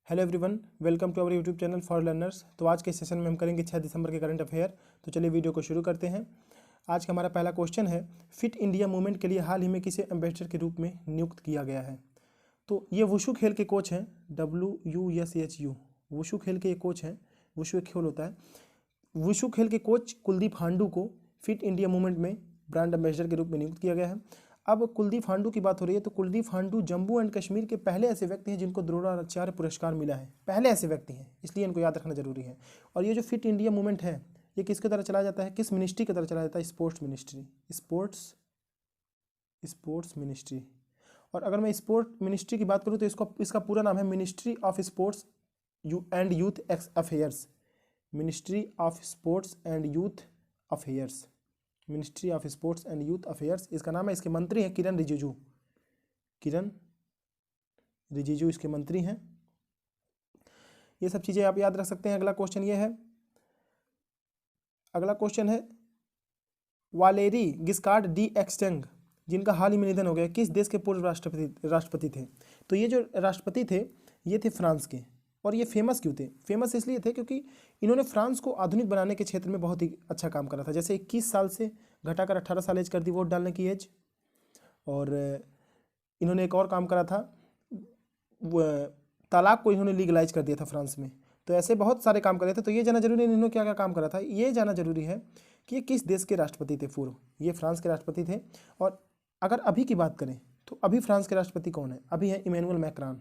Hello everyone, welcome to our YouTube channel for learners. तो आज के सेशन में हम करेंगे 6 दिसंबर के करंट अफेयर। तो चलिए वीडियो को शुरू करते हैं। आज का हमारा पहला क्वेश्चन है, फिट इंडिया मूवमेंट के लिए हाल ही में किसे एम्बेसडर के रूप में नियुक्त किया गया है। तो ये वुशु खेल के कोच हैं, WUSHU। वुशु खेल के ये कोच हैं, वुशु एक खेल होता है। वुशु खेल के कोच कुलदीप हांडू को फिट इंडिया मूवमेंट में ब्रांड एम्बेसडर के रूप में नियुक्त किया गया है। अब कुलदीप हांडू की बात हो रही है, तो कुलदीप हांडू जम्मू एंड कश्मीर के पहले ऐसे व्यक्ति हैं जिनको द्रोणाचार्य पुरस्कार मिला है। पहले ऐसे व्यक्ति हैं, इसलिए इनको याद रखना जरूरी है। और ये जो फिट इंडिया मूवमेंट है, ये किसके तरह चलाया जाता है, किस मिनिस्ट्री की तरह चलाया जाता है? Sports ministry. Sports ministry. और अगर मैं स्पोर्ट्स मिनिस्ट्री की बात करूँ तो इसका पूरा नाम है ministry of sports and youth affairs. Ministry of sports and youth affairs. Ministry of sports and youth affairs इसका नाम है। इसके मंत्री हैं किरण रिजिजू। किरण रिजिजू इसके मंत्री हैं। ये सब चीज़ें आप याद रख सकते हैं। अगला क्वेश्चन ये है, अगला क्वेश्चन है, वालेरी गिस्कार्ड डी एक्सटेंग जिनका हाल ही में निधन हो गया, किस देश के पूर्व राष्ट्रपति थे? तो ये जो राष्ट्रपति थे ये थे फ्रांस के। और ये फेमस क्यों थे? फेमस इसलिए थे क्योंकि इन्होंने फ्रांस को आधुनिक बनाने के क्षेत्र में बहुत ही अच्छा काम करा था। जैसे 21 साल से घटाकर 18 साल एज कर दी वोट डालने की एज। और इन्होंने एक और काम करा था, तलाक को इन्होंने लीगलाइज कर दिया था फ्रांस में। तो ऐसे बहुत सारे काम करे थे। तो ये जाना जरूरी है इन्होंने क्या क्या काम करा था, ये जाना जरूरी है कि ये किस देश के राष्ट्रपति थे पूर्व। ये फ्रांस के राष्ट्रपति थे। और अगर अभी की बात करें तो अभी फ्रांस के राष्ट्रपति कौन है? अभी है इमैनुअल मैक्रान।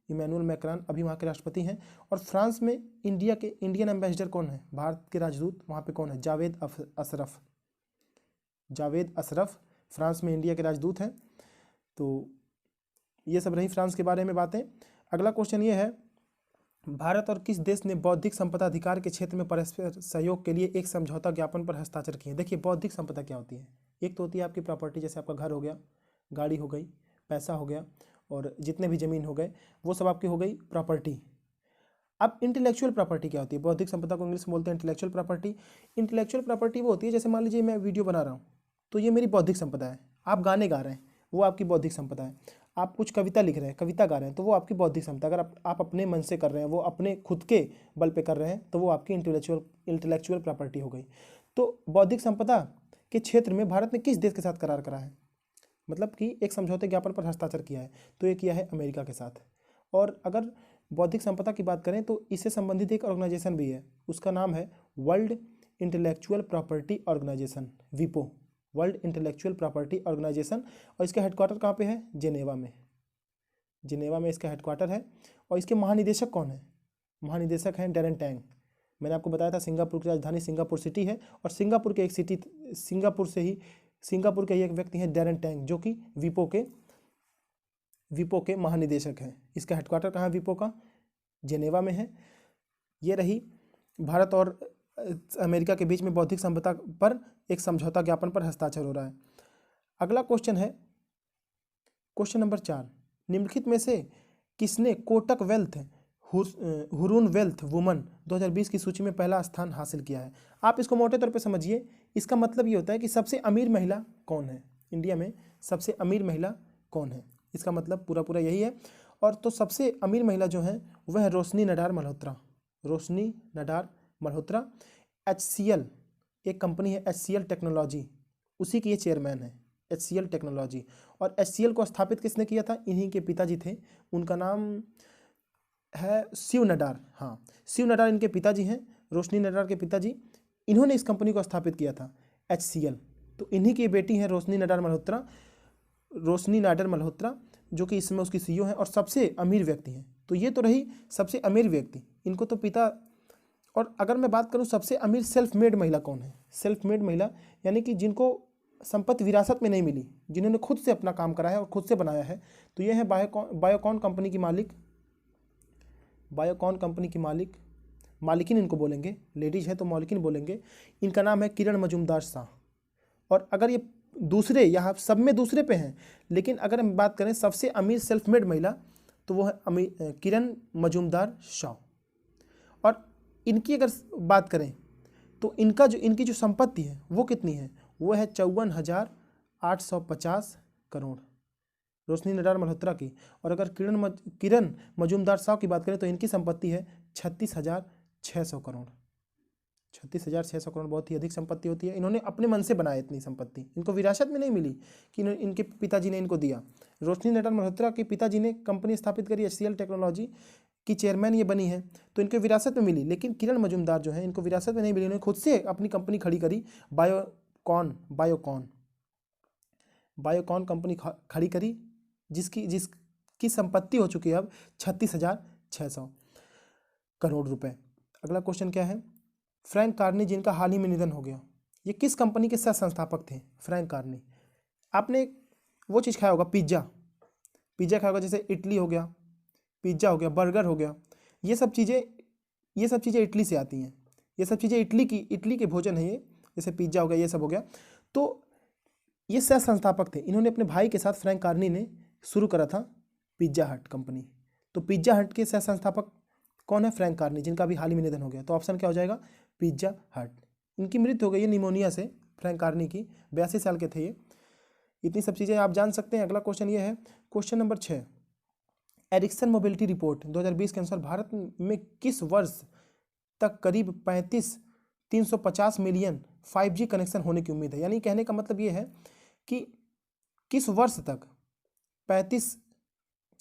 इमैनुअल मैक्रान अभी वहाँ के राष्ट्रपति हैं। और फ्रांस में इंडियन एम्बेसडर कौन है? भारत के राजदूत वहाँ पे कौन है? जावेद अशरफ। जावेद अशरफ फ्रांस में इंडिया के राजदूत हैं। तो ये सब रही फ्रांस के बारे में बातें। अगला क्वेश्चन ये है, भारत और किस देश ने बौद्धिक संपदा अधिकार के क्षेत्र में परस्पर सहयोग के लिए एक समझौता ज्ञापन पर हस्ताक्षर किए? देखिए, बौद्धिक संपदा क्या होती है? एक तो होती है आपकी प्रॉपर्टी, जैसे आपका घर हो गया, गाड़ी हो गई, पैसा हो गया, और जितने भी ज़मीन हो गए वो सब आपकी हो गई प्रॉपर्टी। अब इंटेलेक्चुअल प्रॉपर्टी क्या होती है? बौद्धिक संपदा को इंग्लिश में बोलते हैं इंटेलेक्चुअल प्रॉपर्टी। इंटेलेक्चुअल प्रॉपर्टी वो होती है, जैसे मान लीजिए मैं वीडियो बना रहा हूँ तो ये मेरी बौद्धिक संपदा है। आप गाने गा रहे हैं, वो आपकी बौद्धिक संपदा है। आप कुछ कविता लिख रहे हैं, कविता गा रहे हैं, तो वो आपकी बौद्धिक संपदा। अगर आप अपने मन से कर रहे हैं, वो अपने खुद के बल पे कर रहे हैं, तो वो आपकी इंटेलेक्चुअल प्रॉपर्टी हो गई। तो बौद्धिक संपदा के क्षेत्र में भारत ने किस देश के साथ करार करा है, मतलब कि एक समझौते ज्ञापन पर हस्ताक्षर किया है? तो ये किया है अमेरिका के साथ। और अगर बौद्धिक संपदा की बात करें तो इससे संबंधित एक ऑर्गेनाइजेशन भी है, उसका नाम है वर्ल्ड इंटेलेक्चुअल प्रॉपर्टी ऑर्गेनाइजेशन, विपो। World intellectual property organisation. और इसका हेडक्वार्टर कहाँ पे है? जिनेवा में। जिनेवा में इसका हेडक्वार्टर है। और इसके महानिदेशक कौन है? महानिदेशक हैं डैरेन टैंग। मैंने आपको बताया था सिंगापुर की राजधानी सिंगापुर सिटी है। और सिंगापुर के ही एक व्यक्ति हैं डैरेन टैंग, जो कि विपो के महानिदेशक हैं। इसका हेडक्वार्टर कहाँ है विपो का? जेनेवा में है। ये रही भारत और अमेरिका के बीच में बौद्धिक संपदा पर एक समझौता ज्ञापन पर हस्ताक्षर हो रहा है। अगला क्वेश्चन है, क्वेश्चन नंबर 4, निम्नलिखित में से किसने Kotak wealth Hurun wealth woman 2020 की सूची में पहला स्थान हासिल किया है? आप इसको मोटे तौर पे समझिए। इसका मतलब ये होता है कि सबसे अमीर महिला कौन है इंडिया में, सबसे अमीर महिला कौन है, इसका मतलब पूरा यही है। और तो सबसे अमीर महिला जो है वह है रोशनी नडार मल्होत्रा। रोशनी नडार मल्होत्रा। HCL एक कंपनी है, HCL टेक्नोलॉजी, उसी की ये चेयरमैन है, HCL टेक्नोलॉजी। और HCL को स्थापित किसने किया था? इन्हीं के पिताजी थे, उनका नाम है शिव नडार। हाँ, शिव नडार इनके पिताजी हैं, रोशनी नडार के पिताजी। इन्होंने इस कंपनी को स्थापित किया था HCL। तो इन्हीं की बेटी है रोशनी नाडर मल्होत्रा, जो कि इस समय उसकी CEO है और सबसे अमीर व्यक्ति हैं। तो ये तो रही सबसे अमीर व्यक्ति, इनको तो पिता। और अगर मैं बात करूं सबसे अमीर सेल्फ मेड महिला कौन है? सेल्फ मेड महिला यानी कि जिनको संपत्ति विरासत में नहीं मिली, जिन्होंने खुद से अपना काम करा है और खुद से बनाया है, तो ये है बायोकॉन कंपनी की मालिक। बायोकॉन कंपनी की मालिकिन इनको बोलेंगे, लेडीज है तो मालिकिन बोलेंगे। इनका नाम है किरण मजूमदार शाह। और अगर ये दूसरे, यहाँ सब में दूसरे पे हैं, लेकिन अगर हम बात करें सबसे अमीर सेल्फ मेड महिला तो वो है किरण मजूमदार शाह। और इनकी अगर बात करें तो इनकी जो संपत्ति है वो कितनी है? वो है 54,850 करोड़। रोशनी नडार मल्होत्रा की। और अगर किरण मजूमदार शाह की बात करें तो इनकी संपत्ति है 36,600 करोड़। 36,600 करोड़ बहुत ही अधिक संपत्ति होती है। इन्होंने अपने मन से बनाया इतनी संपत्ति, इनको विरासत में नहीं मिली कि इनके पिताजी ने इनको दिया। रोशनी नडार मल्होत्रा के पिताजी ने कंपनी स्थापित करी HCL टेक्नोलॉजी की चेयरमैन ये बनी है, तो इनको विरासत में मिली। लेकिन किरण मजूमदार जो है इनको विरासत में नहीं मिली, इन्होंने खुद से अपनी कंपनी खड़ी करी, बायोकॉन कंपनी खड़ी करी, जिसकी संपत्ति हो चुकी है अब 36,600 करोड़ रुपए। अगला क्वेश्चन क्या है, फ्रैंक कार्नी जिनका हाल ही में निधन हो गया, ये किस कंपनी के सह संस्थापक थे? फ्रैंक कार्नी, आपने वो चीज़ खाया होगा पिज्ज़ा खाया होगा, जैसे इटली हो गया, पिज्ज़ा हो गया, बर्गर हो गया, ये सब चीज़ें इटली से आती हैं, ये सब चीज़ें इटली के भोजन है ये, जैसे पिज्ज़ा हो गया, ये सब हो गया। तो ये सह संस्थापक थे, इन्होंने अपने भाई के साथ फ्रैंक कार्नी ने शुरू करा था पिज्ज़ा हट कंपनी। तो पिज्ज़ा हट के सह संस्थापक कौन है? फ्रैंक कार्नी, जिनका अभी हाल ही में निधन हो गया। तो ऑप्शन क्या हो जाएगा? पिज्ज़ा हट। इनकी मृत्यु हो गई है निमोनिया से, फ्रैंक कार्नी की, 82 साल के थे ये। इतनी सब चीज़ें आप जान सकते हैं। अगला क्वेश्चन ये है, question number 6, Ericsson mobility report 2020 के अनुसार भारत में किस वर्ष तक करीब 350 मिलियन 5G कनेक्शन होने की उम्मीद है? यानी कहने का मतलब ये है कि किस वर्ष तक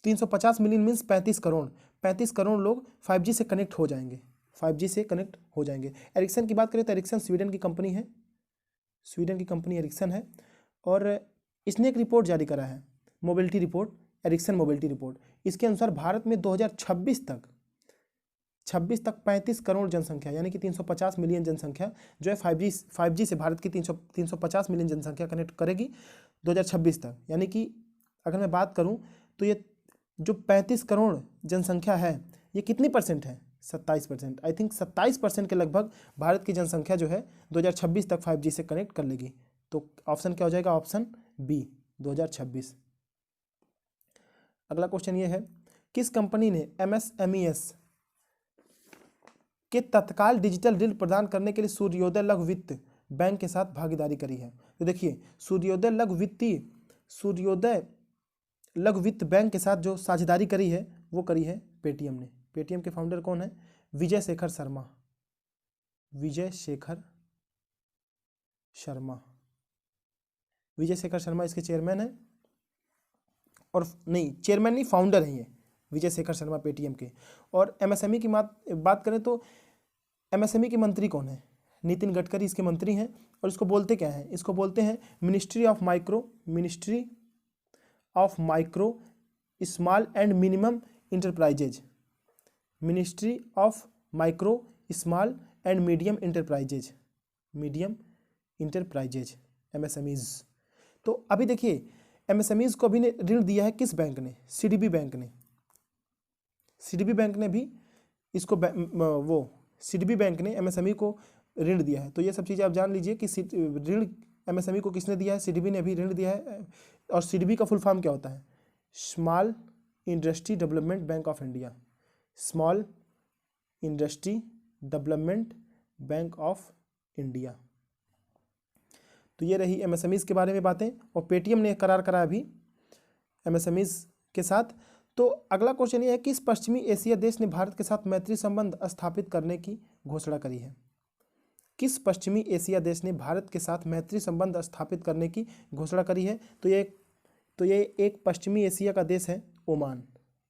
350 मिलियन मीन्स 35 करोड़ लोग 5G से कनेक्ट हो जाएंगे, 5G से कनेक्ट हो जाएंगे। एरिक्सन की बात करें तो एरिक्सन स्वीडन की कंपनी है, स्वीडन की कंपनी एरिक्सन है, और इसने एक रिपोर्ट जारी करा है, mobility report, Ericsson mobility report. इसके अनुसार भारत में 2026 तक 35 करोड़ जनसंख्या, यानी कि 350 मिलियन जनसंख्या जो है 5G से भारत की 350 मिलियन जनसंख्या कनेक्ट करेगी 2026 तक। यानी कि अगर मैं बात करूं तो ये जो 35 करोड़ जनसंख्या है ये कितनी परसेंट है? 27%। आई थिंक 27% के लगभग भारत की जनसंख्या जो है 2026 तक 5G से कनेक्ट कर लेगी। तो ऑप्शन क्या हो जाएगा? Option B, 2026। अगला क्वेश्चन ये है, किस कंपनी ने MSMES के तत्काल डिजिटल ऋण प्रदान करने के लिए सूर्योदय लघु वित्त बैंक के साथ भागीदारी करी है? तो देखिए, सूर्योदय लघु वित्त बैंक के साथ जो साझेदारी करी है वो करी है पेटीएम ने। पेटीएम के फाउंडर कौन है? विजय शेखर शर्मा इसके चेयरमैन है, और नहीं, चेयरमैन नहीं, फाउंडर है ये विजय शेखर शर्मा पेटीएम के। और MSME की बात करें तो MSME के मंत्री कौन है? नितिन गडकरी इसके मंत्री हैं। और इसको बोलते क्या है? इसको बोलते हैं ministry of micro small and minimum enterprises, ministry of micro small and medium enterprises MSMEs। तो अभी देखिए, MSMEs को अभी ने ऋण दिया है किस बैंक ने? CDB बैंक ने। CDB बैंक ने भी इसको CDB बैंक ने MSME को ऋण दिया है। तो ये सब चीज़ें आप जान लीजिए कि ऋण MSME को किसने दिया है? CDB ने भी ऋण दिया है। और CDB का फुल फॉर्म क्या होता है? Small industry development bank of India, small industry development bank of India. तो ये रही MSMEs के बारे में बातें, और पेटीएम ने करार करा अभी MSMEs के साथ। तो अगला क्वेश्चन ये है, किस पश्चिमी एशिया देश ने भारत के साथ मैत्री संबंध स्थापित करने की घोषणा करी है? किस पश्चिमी एशिया देश ने भारत के साथ मैत्री संबंध स्थापित करने की घोषणा करी है? तो ये एक पश्चिमी एशिया का देश है, ओमान,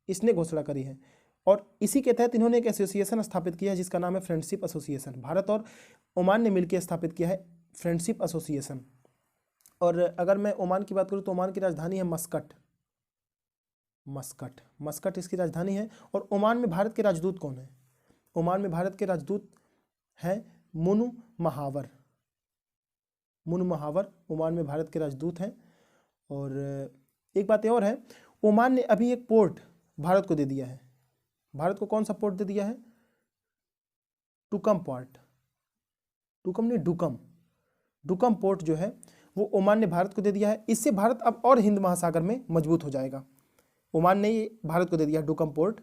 इसने घोषणा करी है। और इसी के तहत इन्होंने एक एसोसिएशन स्थापित किया है जिसका नाम है फ्रेंडशिप एसोसिएशन। भारत और ओमान ने मिलकर स्थापित किया है फ्रेंडशिप एसोसिएशन। और अगर मैं ओमान की बात करूँ तो ओमान की राजधानी है मस्कट इसकी राजधानी है। और ओमान में भारत के राजदूत कौन है? ओमान में भारत के राजदूत हैं मुनु महावर ओमान में भारत के राजदूत हैं। और एक बात और है, ओमान ने अभी एक पोर्ट भारत को दे दिया है। भारत को कौन सा पोर्ट दे दिया है? डुकम पोर्ट जो है वो ओमान ने भारत को दे दिया है। इससे भारत अब और हिंद महासागर में मजबूत हो जाएगा। ओमान ने ये भारत को दे दिया डुकम पोर्ट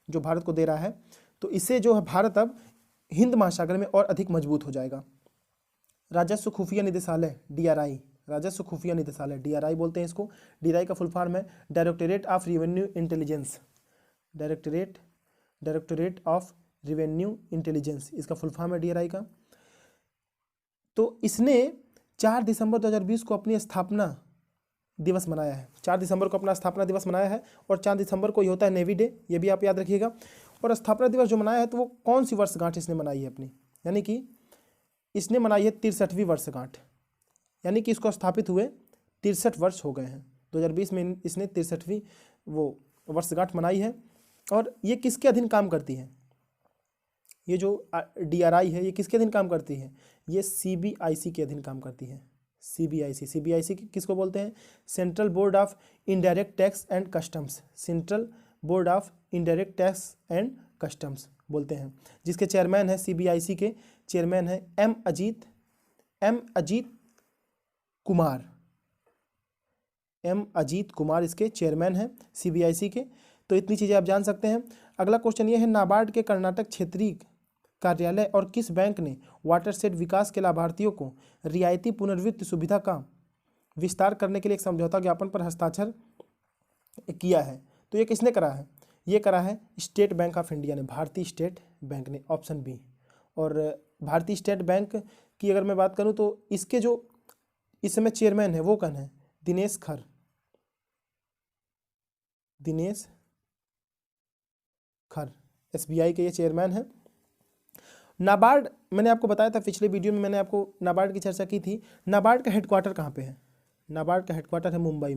जो भारत को दे रहा है, तो इससे जो है भारत अब हिंद महासागर में और अधिक मजबूत हो जाएगा। राजस्व खुफिया निदेशालय DRI राजस्व खुफिया निदेशालय, DRI बोलते हैं इसको। DRI का फुल फॉर्म है directorate of revenue intelligence, directorate of revenue intelligence, इसका फुल फॉर्म है DRI का। तो इसने 4 दिसंबर 2020 को अपनी स्थापना दिवस मनाया है, 4 दिसंबर को अपना स्थापना दिवस मनाया है, और 4 दिसंबर को ही होता है नेवी डे, ये भी आप याद रखिएगा। और स्थापना दिवस जो मनाया है तो वो कौन सी वर्षगांठ इसने मनाई है अपनी, यानी कि इसने मनाई है 63वीं वर्षगांठ, यानी कि इसको स्थापित हुए 63 वर्ष हो गए हैं। 2020 में इसने 63वीं वो वर्षगांठ मनाई है। और ये किसके अधीन काम करती है, ये जो DRI है ये किसके अधीन काम करती है, ये CBIC के अधीन काम करती है। CBIC किसको बोलते हैं, central board of indirect tax and customs, central board of indirect tax and customs बोलते हैं, जिसके चेयरमैन है CBIC के चेयरमैन है M अजीत कुमार इसके चेयरमैन हैं CBIC के। तो इतनी चीज़ें आप जान सकते हैं। अगला क्वेश्चन ये है, नाबार्ड के कर्नाटक क्षेत्रीय कार्यालय और किस बैंक ने वाटरशेड विकास के लाभार्थियों को रियायती पुनर्वित्त सुविधा का विस्तार करने के लिए एक समझौता ज्ञापन पर हस्ताक्षर किया है। तो ये किसने करा है, ये करा है स्टेट बैंक ऑफ इंडिया ने, भारतीय स्टेट बैंक ने, ऑप्शन बी। और भारतीय स्टेट बैंक की अगर मैं बात करूं तो इसके जो इस समय चेयरमैन है वो कौन है, दिनेश खर, SBI के ये चेयरमैन है। नाबार्ड मैंने आपको बताया था पिछले वीडियो में, मैंने आपको नाबार्ड की चर्चा की थी। नाबार्ड का हेडक्वार्टर कहाँ पे है, नाबार्ड का हेडक्वार्टर है मुंबई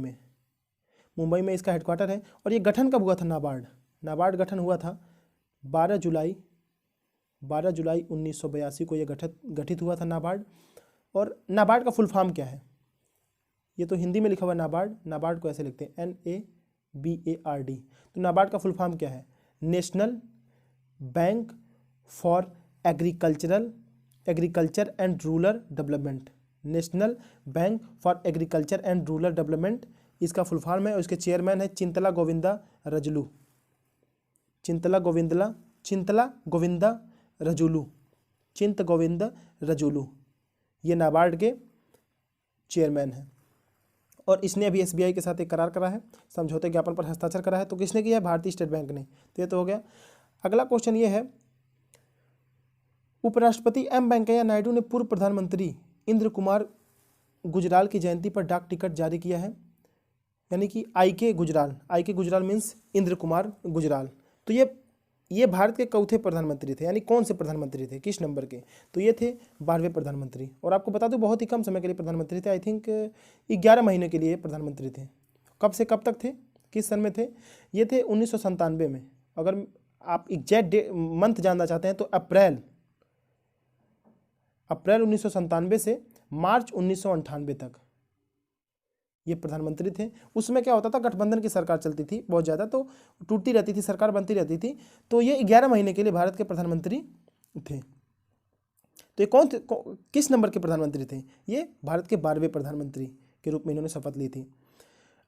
में इसका हेडक्वार्टर है। और ये गठन कब हुआ था नाबार्ड गठन हुआ था 12 जुलाई 1982 को ये गठित हुआ था नाबार्ड। और नाबार्ड का फुल फॉर्म क्या है, ये तो हिंदी में लिखा हुआ है नाबार्ड को ऐसे लिखते हैं NABARD। तो नाबार्ड का फुल फॉर्म क्या है, national bank for agriculture and rural development, national bank for agriculture and rural development इसका फुल फॉर्म है। और इसके चेयरमैन है चिंतला गोविंदा रजुलू, ये नाबार्ड के चेयरमैन हैं। और इसने अभी SBI के साथ एक करार करा है, समझौते ज्ञापन पर हस्ताक्षर करा है। तो किसने किया है, भारतीय स्टेट बैंक ने। तो ये तो हो गया। अगला क्वेश्चन ये है, उपराष्ट्रपति M वेंकैया नायडू ने पूर्व प्रधानमंत्री इंद्र कुमार गुजराल की जयंती पर डाक टिकट जारी किया है, यानी कि I.K. गुजराल मीन्स इंद्र कुमार गुजराल। तो ये भारत के चौथे प्रधानमंत्री थे, यानी कौन से प्रधानमंत्री थे, किस नंबर के, तो ये थे 12वें प्रधानमंत्री। और आपको बता दूं बहुत ही कम समय के लिए प्रधानमंत्री थे, आई थिंक 11 महीने के लिए प्रधानमंत्री थे। कब से कब तक थे, किस सन में थे, ये थे 1997 में। अगर आप एग्जैक्ट मंथ जानना चाहते हैं तो अप्रैल 1997 से मार्च 1998 तक ये प्रधानमंत्री थे। उसमें क्या होता था, गठबंधन की सरकार चलती थी बहुत ज़्यादा, तो टूटती रहती थी, सरकार बनती रहती थी। तो ये 11 महीने के लिए भारत के प्रधानमंत्री थे। तो ये कौन थे, किस नंबर के प्रधानमंत्री थे, ये भारत के 12वें प्रधानमंत्री के रूप में इन्होंने शपथ ली थी।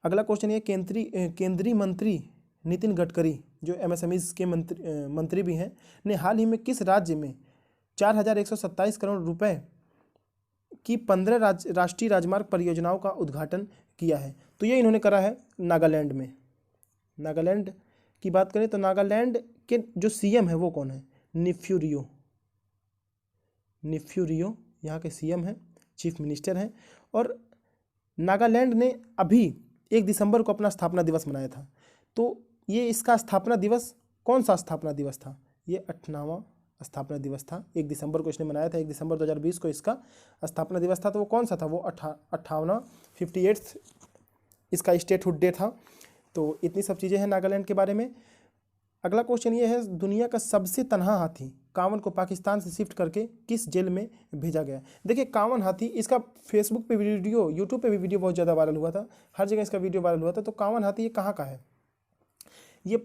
अगला क्वेश्चन ये, केंद्रीय मंत्री नितिन गडकरी जो MSME के मंत्री भी हैं, ने हाल ही में किस राज्य में 4127 करोड़ रुपए की 15 राष्ट्रीय राजमार्ग परियोजनाओं का उद्घाटन किया है। तो ये इन्होंने करा है नागालैंड में। नागालैंड की बात करें तो नागालैंड के जो CM है वो कौन है, निफ्यू रियो यहाँ के CM हैं, चीफ मिनिस्टर हैं। और नागालैंड ने अभी 1 दिसंबर को अपना स्थापना दिवस मनाया था। तो ये इसका स्थापना दिवस कौन सा स्थापना दिवस था, ये 58वां स्थापना दिवस था। 1 दिसंबर को इसने मनाया था, 1 दिसंबर 2020 को इसका स्थापना दिवस था। तो वो कौन सा था, वो 58वां 58th इसका स्टेटहुड डे था। तो इतनी सब चीज़ें हैं नागालैंड के बारे में। अगला क्वेश्चन ये है, दुनिया का सबसे तन्हा हाथी कावन को पाकिस्तान से शिफ्ट करके किस जेल में भेजा गया। देखिए कावन हाथी, इसका फेसबुक पे वीडियो, यूट्यूब पे भी वीडियो बहुत ज़्यादा वायरल हुआ था, हर जगह इसका वीडियो वायरल हुआ था। तो कावन हाथी ये कहाँ का है, ये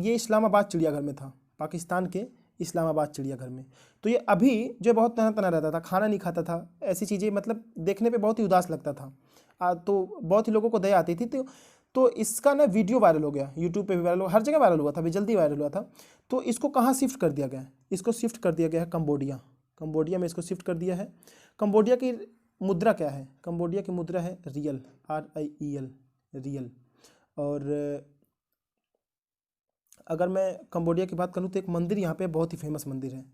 इस्लामाबाद चिड़ियाघर में था, पाकिस्तान के इस्लामाबाद चिड़ियाघर में। तो ये अभी जो बहुत तना रहता था, खाना नहीं खाता था, ऐसी चीज़ें, मतलब देखने पे बहुत ही उदास लगता था। तो बहुत ही लोगों को दया आती थी। तो इसका ना वीडियो वायरल हो गया, यूट्यूब पे भी वायरल हुआ, हर जगह वायरल हुआ था, अभी जल्दी वायरल हुआ था। तो इसको कहाँ शिफ्ट कर दिया गया है, इसको शिफ्ट कर दिया गया है कंबोडिया में इसको शिफ्ट कर दिया है। कंबोडिया की मुद्रा क्या है? कंबोडिया की मुद्रा है रियल, RIEL, रियल। और अगर मैं कंबोडिया की बात करूँ तो एक मंदिर यहाँ पे बहुत ही फेमस मंदिर है,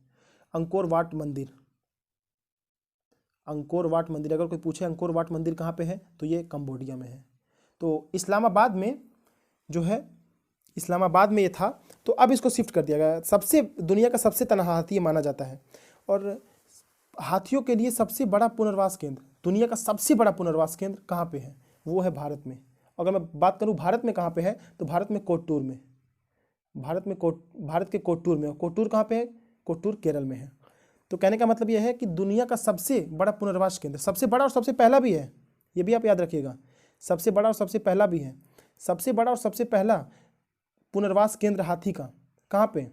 अंकोर वाट मंदिर। अंकोर वाट मंदिर, अगर कोई पूछे अंकोर वाट मंदिर कहाँ पे है तो ये कंबोडिया में है। तो इस्लामाबाद में जो है, इस्लामाबाद में ये था, तो अब इसको शिफ्ट कर दिया गया। सबसे दुनिया का सबसे तनहा हाथी ये माना जाता है, और हाथियों के लिए सबसे बड़ा पुनर्वास केंद्र, दुनिया का सबसे बड़ा पुनर्वास केंद्र कहाँ पे है? वो है भारत में। अगर मैं बात करूँ भारत में कहाँ पे है, तो भारत में कोट्टूर में, भारत के कोट्टूर में। कोट्टूर कहाँ पे है? कोट्टूर केरल में है। तो कहने का मतलब यह है कि दुनिया का सबसे बड़ा पुनर्वास केंद्र, सबसे बड़ा और सबसे पहला भी है, ये भी आप याद रखिएगा, सबसे बड़ा और सबसे पहला भी है। सबसे बड़ा और सबसे पहला पुनर्वास केंद्र हाथी का कहाँ पे?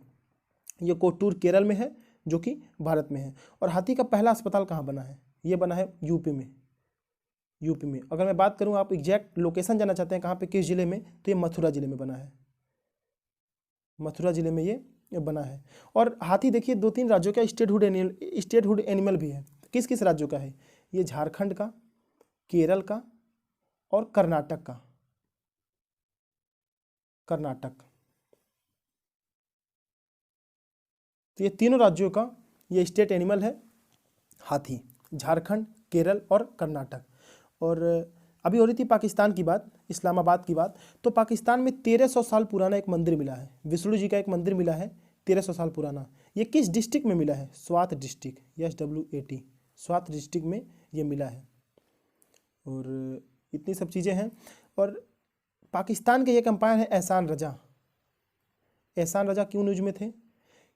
ये कोट्टूर केरल में है, जो कि भारत में है। और हाथी का पहला अस्पताल कहाँ बना है? ये बना है यूपी में, यूपी में। अगर मैं बात करूँ, आप एग्जैक्ट लोकेशन जानना चाहते हैं कहाँ पे, किस जिले में, तो ये मथुरा जिले में बना है, मथुरा जिले में ये बना है। और हाथी देखिए 2-3 राज्यों का स्टेटहुड एनिमल भी है। किस किस राज्यों का है? ये झारखंड का, केरल का और कर्नाटक का, कर्नाटक। तो ये तीनों राज्यों का ये स्टेट एनिमल है हाथी, झारखंड, केरल और कर्नाटक। और अभी हो रही थी पाकिस्तान की बात, इस्लामाबाद की बात, तो पाकिस्तान में 1300 साल पुराना एक मंदिर मिला है, विष्णु जी का एक मंदिर मिला है 1300 साल पुराना। ये किस डिस्ट्रिक्ट में मिला है? Swat district, SWAT, Swat district में ये मिला है। और इतनी सब चीज़ें हैं। और पाकिस्तान के एक अंपायर है एहसान रजा। एहसान रजा क्यों न्यूज में थे?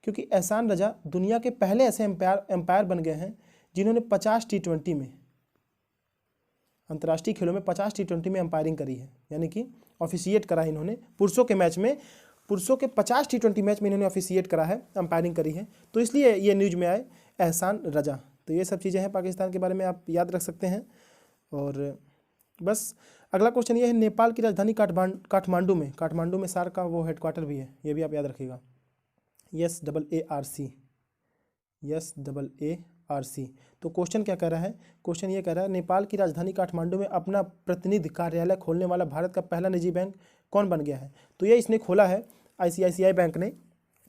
क्योंकि एहसान रजा दुनिया के पहले ऐसे एम्पायर बन गए हैं जिन्होंने 50 T20 में, अंतर्राष्ट्रीय खेलों में 50 T20 में अंपायरिंग करी है, यानी कि ऑफिशिएट करा है इन्होंने। पुरुषों के मैच में, पुरुषों के 50 T20 मैच में इन्होंने ऑफिशिएट करा है, अंपायरिंग करी है, तो इसलिए ये न्यूज में आए एहसान रजा। तो ये सब चीज़ें हैं पाकिस्तान के बारे में, आप याद रख सकते हैं। और बस अगला क्वेश्चन ये है, नेपाल की राजधानी काठमांडू में सार्क का वो हेडक्वार्टर भी है, ये भी आप याद रखिएगा, SAARC। तो क्वेश्चन क्या कह रहा है? क्वेश्चन ये कह रहा है, नेपाल की राजधानी काठमांडू में अपना प्रतिनिधि कार्यालय खोलने वाला भारत का पहला निजी बैंक कौन बन गया है? तो ये इसने खोला है ICICI बैंक ने।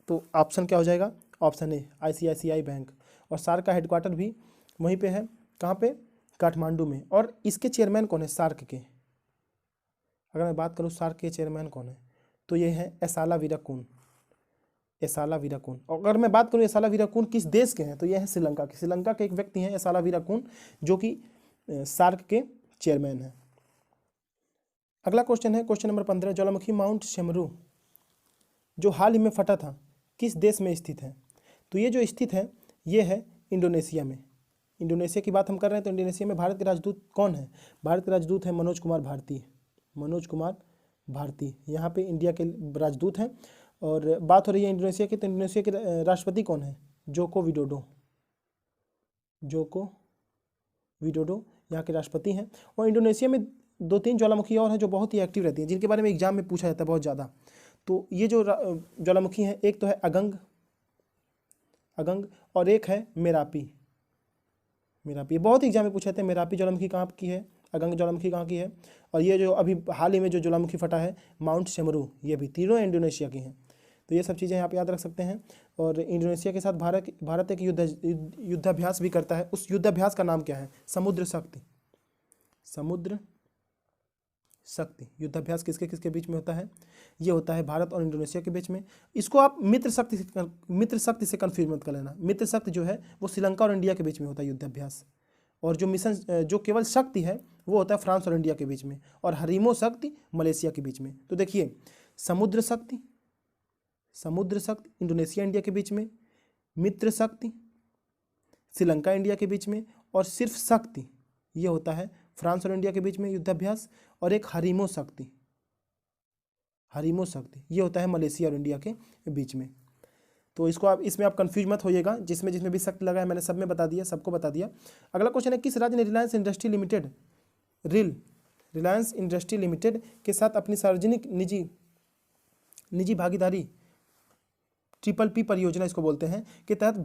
तो ऑप्शन क्या हो जाएगा? Option A ICICI bank. और सार्क का हेडक्वार्टर भी वहीं पे है, कहाँ पे? काठमांडू में। और इसके चेयरमैन कौन है सार्क के? अगर मैं बात करूँ सार्क के चेयरमैन कौन है, तो ये है एसाला वीराकुन, एसाला वीराकुन। और अगर मैं बात करूँ एसाला वीराकुन किस देश के हैं, तो यह है श्रीलंका के। श्रीलंका के एक व्यक्ति हैं एसाला वीराकुन, जो कि सार्क के चेयरमैन हैं। अगला क्वेश्चन है क्वेश्चन नंबर 15, ज्वालामुखी माउंट सेमरू जो हाल ही में फटा था, किस देश में स्थित है? तो ये जो स्थित है ये है इंडोनेशिया में। इंडोनेशिया की बात हम कर रहे हैं, तो इंडोनेशिया में भारत के राजदूत कौन है? भारत के राजदूत हैं मनोज कुमार भारती, मनोज कुमार भारती यहाँ पे इंडिया के राजदूत हैं। और बात हो रही है इंडोनेशिया की, तो इंडोनेशिया के राष्ट्रपति कौन है? जोको विडोडो, जोको विडोडो यहाँ के राष्ट्रपति हैं। और इंडोनेशिया में 2-3 ज्वालामुखी और हैं जो बहुत ही एक्टिव रहती हैं, जिनके बारे में एग्जाम में पूछा जाता है बहुत ज़्यादा। तो ये जो ज्वालामुखी हैं, एक तो है अगंग, और एक है मेरापी। मेरापी बहुत ही एग्जाम में पूछे थे, मेरापी ज्वालामुखी कहाँ की है, अगंग ज्वालामुखी कहाँ की है। और ये जो अभी हाल ही में जो ज्वालामुखी फटा है माउंट सेमरू, ये भी तीनों इंडोनेशिया की हैं। तो ये सब चीज़ें आप याद रख सकते हैं। और इंडोनेशिया के साथ भारत एक युद्धाभ्यास भी करता है। उस युद्धाभ्यास का नाम क्या है? समुद्र शक्ति। समुद्र शक्ति युद्धाभ्यास किसके किसके बीच में होता है? ये होता है भारत और इंडोनेशिया के बीच में। इसको आप मित्र शक्ति से कन्फ्यूज मत कर लेना। मित्र शक्ति जो है वो श्रीलंका और इंडिया के बीच में होता है युद्धाभ्यास। और जो मिशन जो केवल शक्ति है वो होता है फ्रांस और इंडिया के बीच में। और हरीमो शक्ति मलेशिया के बीच में। तो देखिए, समुद्र शक्ति इंडोनेशिया इंडिया के बीच में, मित्र शक्ति श्रीलंका इंडिया के बीच में, और सिर्फ शक्ति ये होता है फ्रांस और इंडिया के बीच में युद्धाभ्यास। और एक हरीमो शक्ति ये होता है मलेशिया और इंडिया के बीच में। तो इसको आप इसमें आप कंफ्यूज मत होइएगा, जिसमें भी शक्ति लगा है मैंने सब में बता दिया, सबको बता दिया। अगला क्वेश्चन है, किस राज्य ने रिलायंस इंडस्ट्री लिमिटेड के साथ अपनी सार्वजनिक निजी भागीदारी PPP परियोजना इसको बोलते हैं के तहत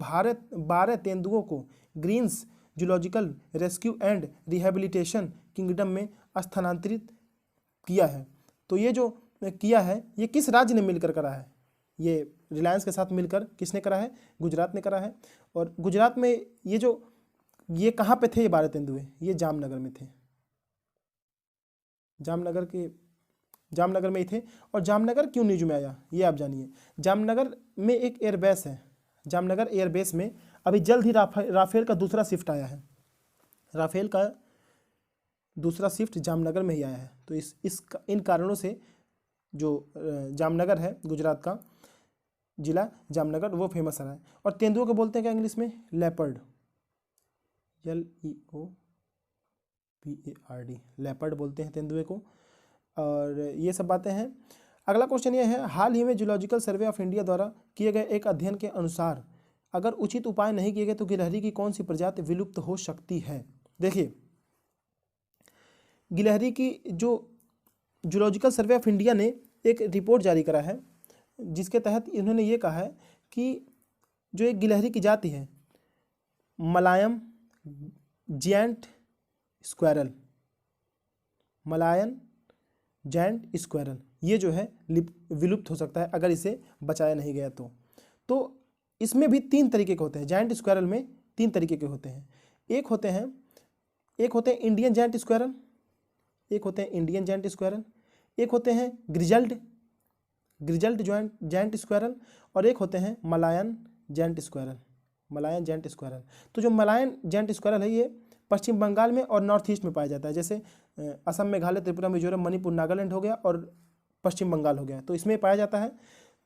12 तेंदुओं को Greens Zoological Rescue and Rehabilitation Kingdom में स्थानांतरित किया है। तो ये जो किया है ये किस राज्य ने मिलकर करा है? ये रिलायंस के साथ मिलकर किसने करा है? गुजरात ने करा है। और गुजरात में ये कहाँ पे थे ये 12 तेंदुए? ये जामनगर में थे, जामनगर में ही थे। और जामनगर क्यों न्यूज में आया ये आप जानिए। जामनगर में एक एयरबेस है, जामनगर एयरबेस में अभी जल्द ही राफेल का दूसरा शिफ्ट आया है, राफेल का दूसरा शिफ्ट जामनगर में ही आया है। तो इन कारणों से जो जामनगर है गुजरात का जिला जामनगर वो फेमस रहा है। और तेंदुओं को बोलते हैं क्या इंग्लिश में? लेपर्ड, LEOPARD, लेपर्ड बोलते हैं तेंदुए को। और ये सब बातें हैं। अगला क्वेश्चन ये है, हाल ही में जूलॉजिकल सर्वे ऑफ इंडिया द्वारा किए गए एक अध्ययन के अनुसार अगर उचित उपाय नहीं किए गए तो गिलहरी की कौन सी प्रजाति विलुप्त हो सकती है? देखिए, गिलहरी की जो जूलॉजिकल सर्वे ऑफ इंडिया ने एक रिपोर्ट जारी करा है जिसके तहत इन्होंने ये कहा है कि जो एक गिलहरी की जाति है Malayan giant squirrel, Malayan giant squirrel, ये जो है विलुप्त हो सकता है अगर इसे बचाया नहीं गया तो इसमें भी 3 तरीके के होते हैं। जायंट स्क्वेरल में 3 तरीके के होते हैं। एक होते हैं इंडियन जायंट स्क्वेरल, एक होते हैं इंडियन जायंट स्क्वेरल, एक होते हैं ग्रिजल्ड जायंट स्क्वेरल, और एक होते हैं Malayan giant squirrel, Malayan giant squirrel. तो जो मलायन जायंट स्क्वेरल है ये पश्चिम बंगाल में और नॉर्थ ईस्ट में पाया जाता है, जैसे असम, मेघालय, त्रिपुरा, मिजोरम, मणिपुर, नागालैंड हो गया और पश्चिम बंगाल हो गया, तो इसमें पाया जाता है।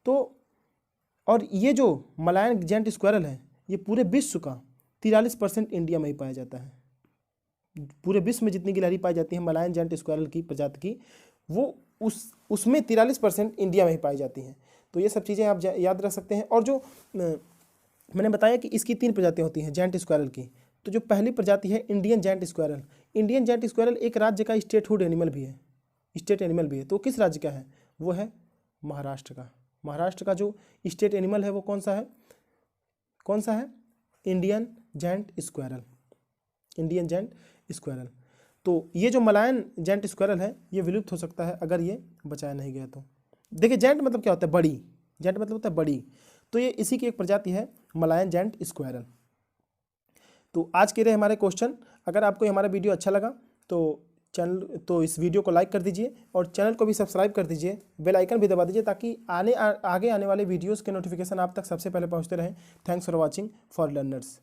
तो और ये जो मलायन जायंट स्क्वेरल है ये पूरे विश्व का 43% इंडिया में ही पाया जाता है। पूरे विश्व में जितनी गिलहरी पाई जाती है मलायन जायंट स्क्वेरल की प्रजाति की, वो उसमें 43% इंडिया में ही पाई जाती हैं। तो ये सब चीज़ें आप याद रख सकते हैं। और जो मैंने बताया कि इसकी 3 प्रजातियाँ होती हैं जायंट स्क्वेरल की, तो जो पहली प्रजाति है Indian giant squirrel. Indian giant squirrel एक राज्य का स्टेट एनिमल भी है। तो किस राज्य का है? वो है महाराष्ट्र का। महाराष्ट्र का जो स्टेट एनिमल है वो कौन सा है? Indian giant squirrel, Indian giant squirrel. तो ये जो मलायन जायंट स्क्वेरल है ये विलुप्त हो सकता है अगर ये बचाया नहीं गया तो। देखिए, जायंट मतलब क्या होता है? बड़ी। जायंट मतलब होता है बड़ी। तो ये इसी की एक प्रजाति है मलायन जायंट स्क्वेरल। तो आज के रहे हमारे क्वेश्चन। अगर आपको हमारा वीडियो अच्छा लगा तो इस वीडियो को लाइक कर दीजिए और चैनल को भी सब्सक्राइब कर दीजिए, बेल आइकन भी दबा दीजिए ताकि आगे आने वाले वीडियोस के नोटिफिकेशन आप तक सबसे पहले पहुंचते रहें। Thanks for watching for learners.